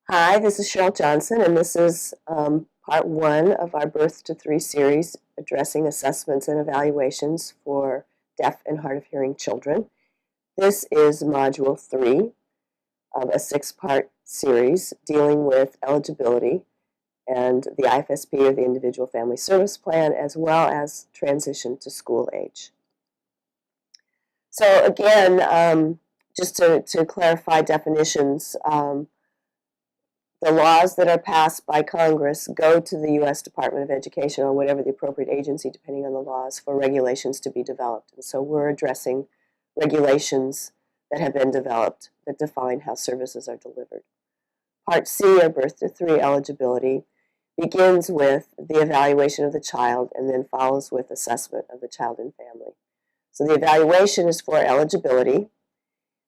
Hi, this is Cheryl Johnson, and this is part one of our Birth to Three series addressing assessments and evaluations for deaf and hard of hearing children. This is Module 3 of a 6-part series dealing with eligibility and the IFSP, or the Individual Family Service Plan, as well as transition to school age. So again, just to clarify definitions, the laws that are passed by Congress go to the U.S. Department of Education, or whatever the appropriate agency, depending on the laws, for regulations to be developed. And so we're addressing regulations that have been developed that define how services are delivered. Part C, or Birth to Three eligibility, begins with the evaluation of the child and then follows with assessment of the child and family. So the evaluation is for eligibility.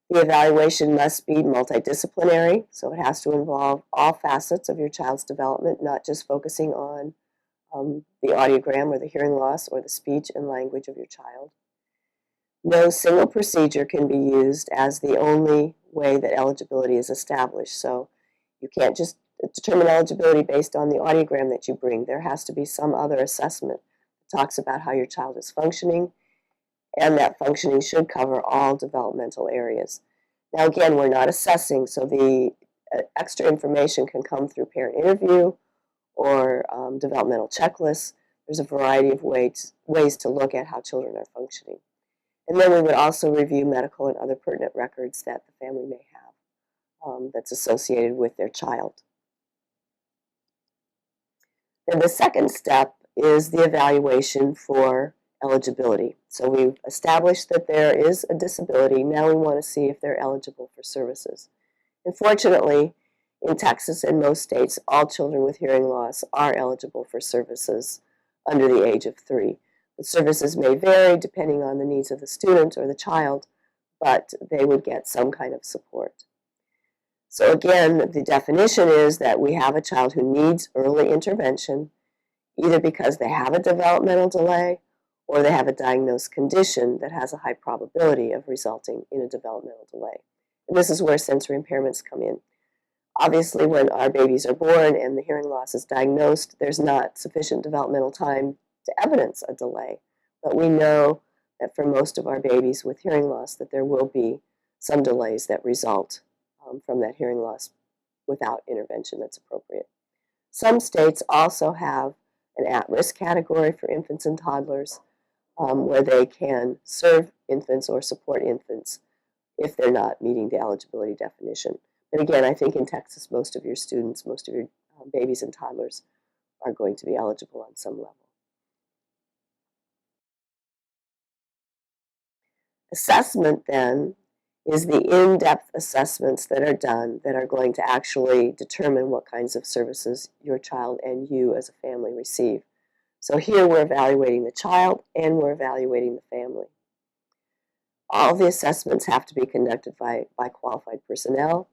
The evaluation must be multidisciplinary, so it has to involve all facets of your child's development, not just focusing on the audiogram or the hearing loss or the speech and language of your child. No single procedure can be used as the only way that eligibility is established. So you can't just determine eligibility based on the audiogram that you bring. There has to be some other assessment that talks about how your child is functioning, and that functioning should cover all developmental areas. Now again, we're not assessing, so the extra information can come through parent interview or developmental checklists. There's a variety of ways to look at how children are functioning. And then we would also review medical and other pertinent records that the family may have that's associated with their child. Then the second step is the evaluation for eligibility. So we've established that there is a disability. Now we want to see if they're eligible for services. And fortunately, in Texas and most states, all children with hearing loss are eligible for services under the age of 3. The services may vary depending on the needs of the student or the child, but they would get some kind of support. So again, the definition is that we have a child who needs early intervention, either because they have a developmental delay or they have a diagnosed condition that has a high probability of resulting in a developmental delay. And this is where sensory impairments come in. Obviously, when our babies are born and the hearing loss is diagnosed, there's not sufficient developmental time to evidence a delay. But we know that for most of our babies with hearing loss that there will be some delays that result from that hearing loss without intervention that's appropriate. Some states also have an at-risk category for infants and toddlers, where they can serve infants or support infants if they're not meeting the eligibility definition. But again, I think in Texas, most of your students, most of your babies and toddlers are going to be eligible on some level. Assessment, then, is the in-depth assessments that are done that are going to actually determine what kinds of services your child and you as a family receive. So here we're evaluating the child and we're evaluating the family. All the assessments have to be conducted by qualified personnel.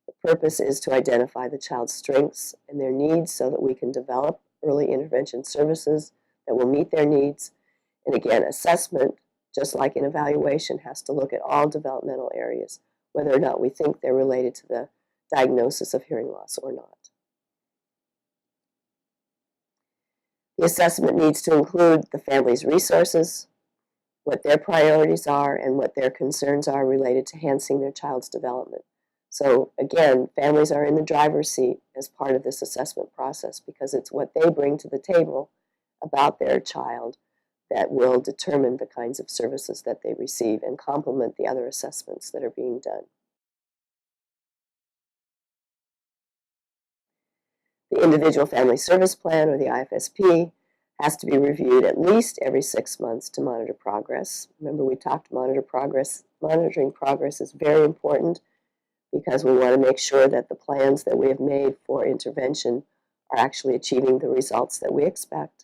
The purpose is to identify the child's strengths and their needs so that we can develop early intervention services that will meet their needs. And again, assessment, just like an evaluation, has to look at all developmental areas, whether or not we think they're related to the diagnosis of hearing loss or not. The assessment needs to include the family's resources, what their priorities are, and what their concerns are related to enhancing their child's development. So again, families are in the driver's seat as part of this assessment process because it's what they bring to the table about their child that will determine the kinds of services that they receive and complement the other assessments that are being done. The Individual Family Service Plan, or the IFSP, has to be reviewed at least every 6 months to monitor progress. Remember, we talked monitoring progress is very important because we want to make sure that the plans that we have made for intervention are actually achieving the results that we expect,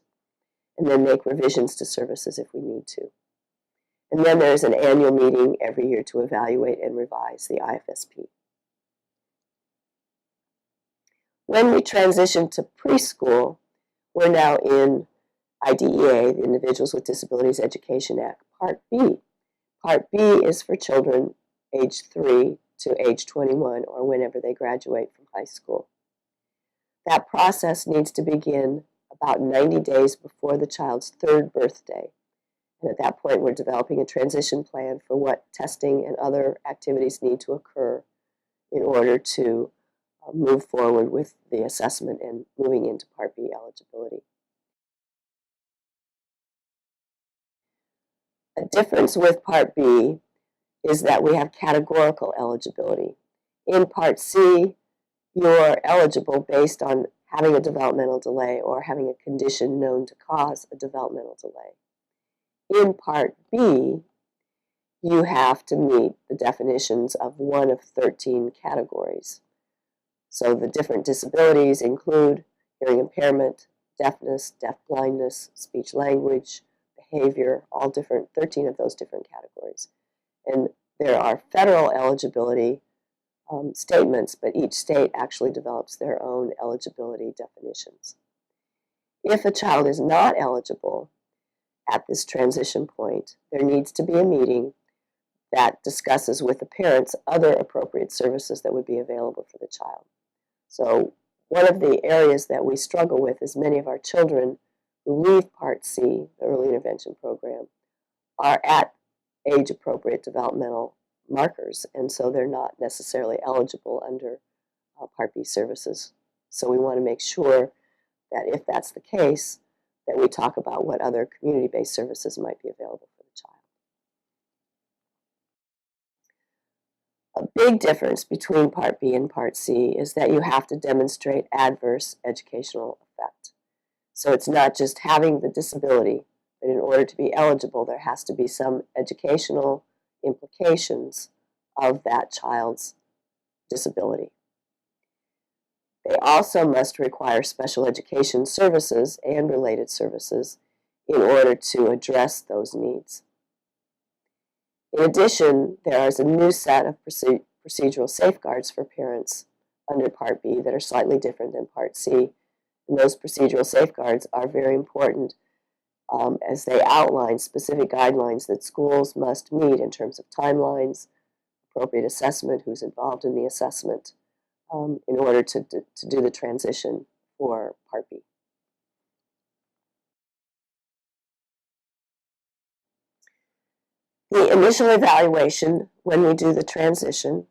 and then make revisions to services if we need to. And then there's an annual meeting every year to evaluate and revise the IFSP. When we transition to preschool, we're now in IDEA, the Individuals with Disabilities Education Act, Part B. Part B is for children aged 3 to age 21 or whenever they graduate from high school. That process needs to begin about 90 days before the child's third birthday. And at that point, we're developing a transition plan for what testing and other activities need to occur in order to move forward with the assessment and moving into Part B eligibility. A difference with Part B is that we have categorical eligibility. In Part C, you're eligible based on having a developmental delay or having a condition known to cause a developmental delay. In Part B, you have to meet the definitions of one of 13 categories. So the different disabilities include hearing impairment, deafness, deafblindness, speech language, behavior, all different, 13 of those different categories. And there are federal eligibility statements, but each state actually develops their own eligibility definitions. If a child is not eligible at this transition point, there needs to be a meeting that discusses with the parents other appropriate services that would be available for the child. So one of the areas that we struggle with is many of our children who leave Part C, the early intervention program, are at age-appropriate developmental markers, and so they're not necessarily eligible under Part B services. So we want to make sure that if that's the case, that we talk about what other community-based services might be available for the child. A big difference between Part B and Part C is that you have to demonstrate adverse educational effect. So it's not just having the disability, but in order to be eligible, there has to be some educational implications of that child's disability. They also must require special education services and related services in order to address those needs. In addition, there is a new set of procedural safeguards for parents under Part B that are slightly different than Part C. And those procedural safeguards are very important as they outline specific guidelines that schools must meet in terms of timelines, appropriate assessment, who's involved in the assessment, in order to do the transition for Part B. The initial evaluation, when we do the transition,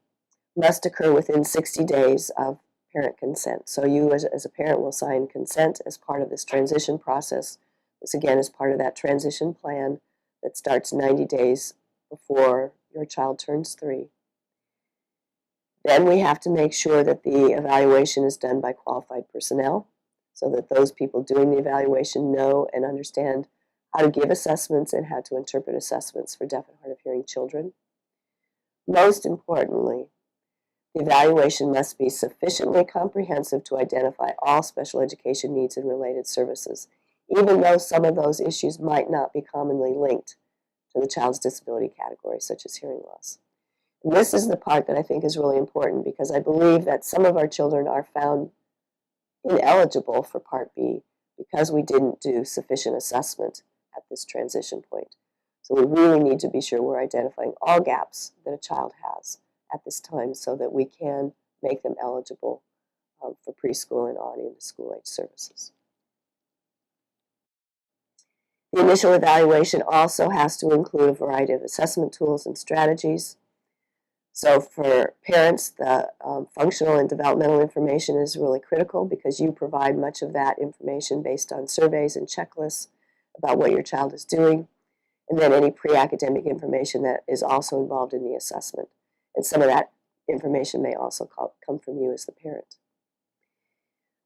must occur within 60 days of parent consent. So you as a parent will sign consent as part of this transition process. This again is part of that transition plan that starts 90 days before your child turns 3. Then we have to make sure that the evaluation is done by qualified personnel so that those people doing the evaluation know and understand how to give assessments and how to interpret assessments for deaf and hard of hearing children. Most importantly, the evaluation must be sufficiently comprehensive to identify all special education needs and related services, even though some of those issues might not be commonly linked to the child's disability category, such as hearing loss. And this is the part that I think is really important because I believe that some of our children are found ineligible for Part B because we didn't do sufficient assessment at this transition point. So we really need to be sure we're identifying all gaps that a child has at this time so that we can make them eligible for preschool and on into school-age services. The initial evaluation also has to include a variety of assessment tools and strategies. So for parents, the functional and developmental information is really critical because you provide much of that information based on surveys and checklists about what your child is doing, and then any pre-academic information that is also involved in the assessment. And some of that information may also come from you as the parent.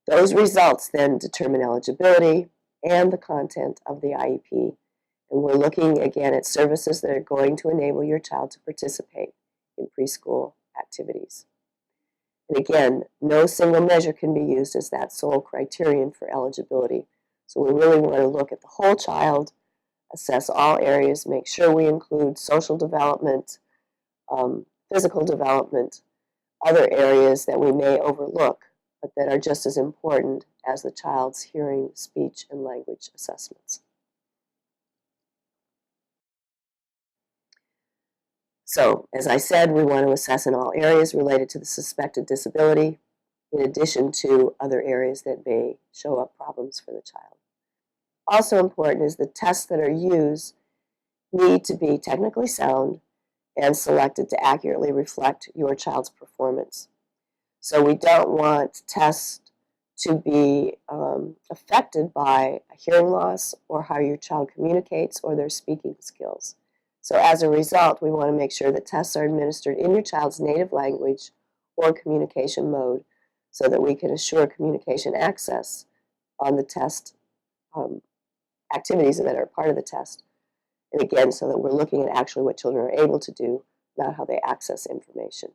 Those results then determine eligibility and the content of the IEP. And we're looking again at services that are going to enable your child to participate in preschool activities. And again, no single measure can be used as that sole criterion for eligibility. So we really want to look at the whole child, assess all areas, make sure we include social development, physical development, other areas that we may overlook, but that are just as important as the child's hearing, speech, and language assessments. So, as I said, we want to assess in all areas related to the suspected disability, in addition to other areas that may show up problems for the child. Also important is the tests that are used need to be technically sound and selected to accurately reflect your child's performance. So we don't want tests to be affected by a hearing loss or how your child communicates or their speaking skills. So as a result, we want to make sure that tests are administered in your child's native language or communication mode so that we can assure communication access on the test activities that are part of the test. And again, so that we're looking at actually what children are able to do, not how they access information.